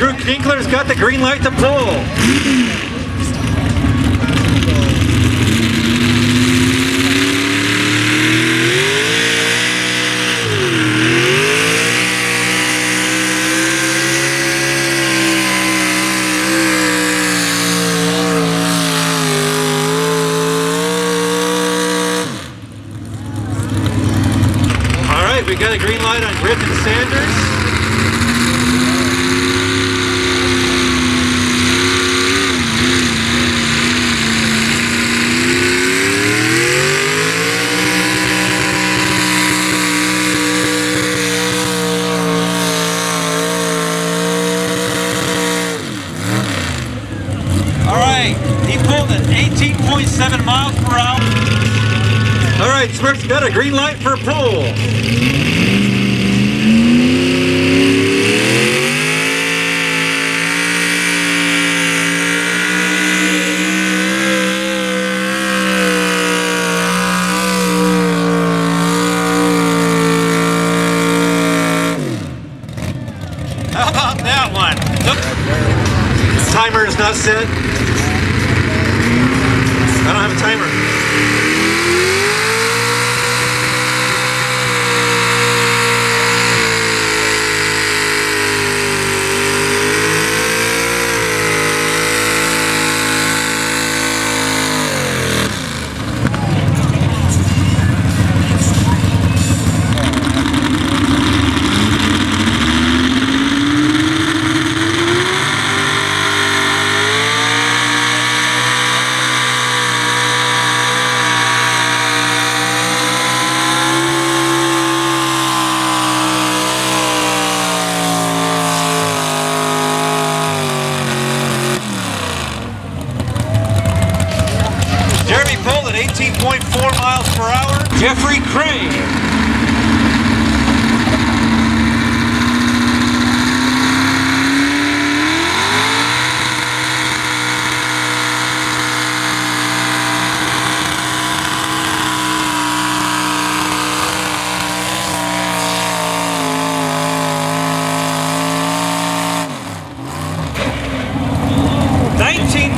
Drew Kinkler's got the green light to pull. We got a green light on Griffin Sanders. All right, he pulled at 18.7 miles per hour. All right, Smurf's got a green light for a pull. How about that one? Timer is not set. I don't have a timer. Jeremy pulled at 18.4 miles per hour. Jeffrey Craig.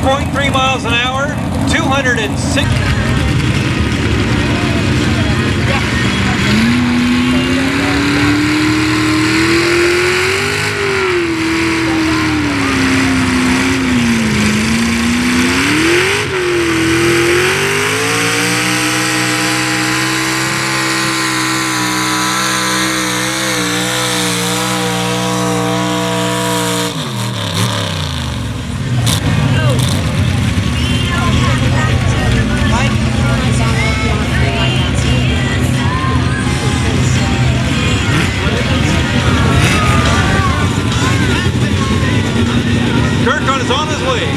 .3 miles an hour, 206. Is on his way.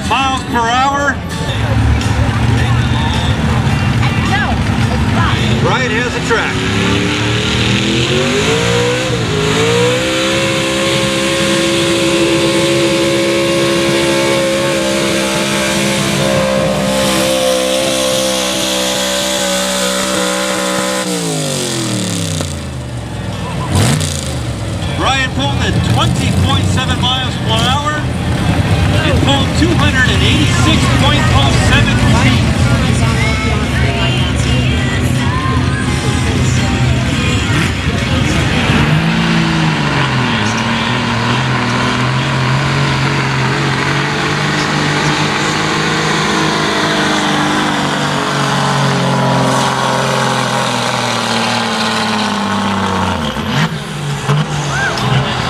Miles per hour. Right has the track. Ryan pulled at 20.7 miles per hour. It pulled 286.07 feet.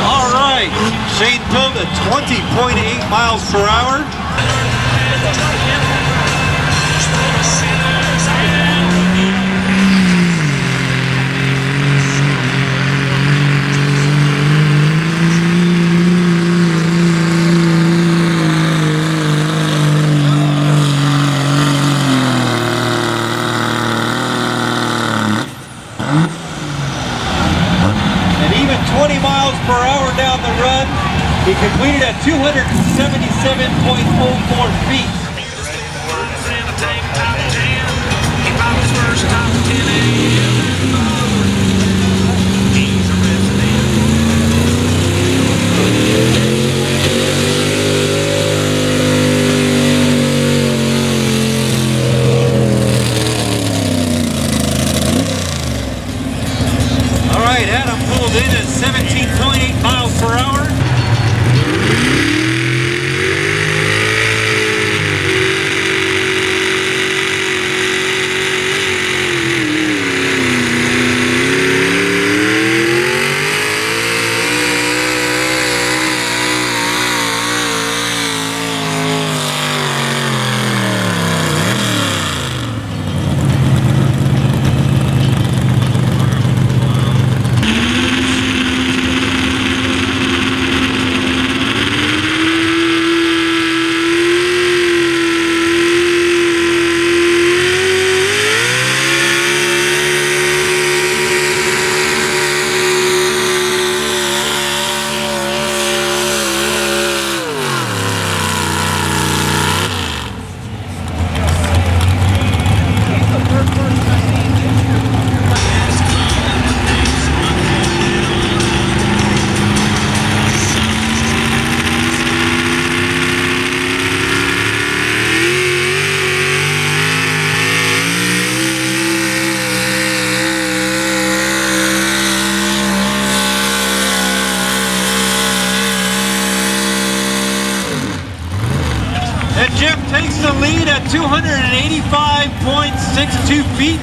All right, Shane pulled at 20.8 miles per hour. He completed at 277.04 feet. All right, Adam pulled in at 17.8 miles per hour. And Jeff takes the lead at 285.62 feet.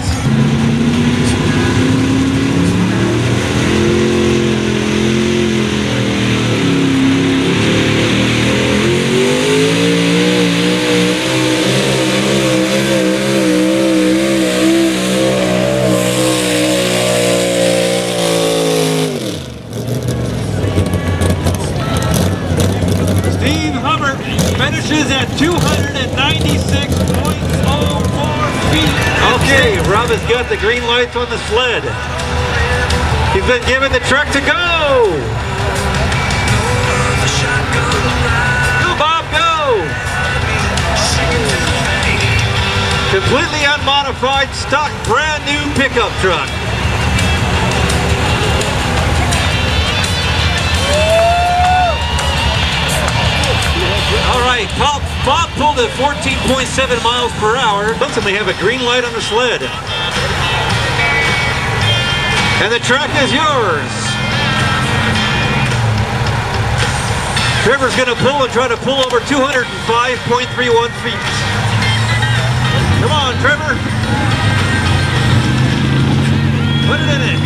Steve Hubbard finishes at 296.04 feet. Okay, Rob has got the green lights on the sled. He's been given the truck to go. Go, Bob, go. Completely unmodified, stock, brand new pickup truck. All right, Bob pulled at 14.7 miles per hour. Looks like they have a green light on the sled. And the track is yours. Trevor's gonna pull and try to pull over 205.31 feet. Come on, Trevor. Put it in it.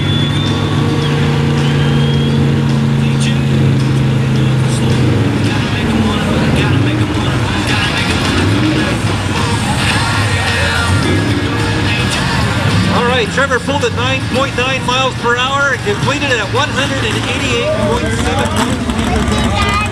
Trevor pulled at 9.9 miles per hour and completed at 188.7.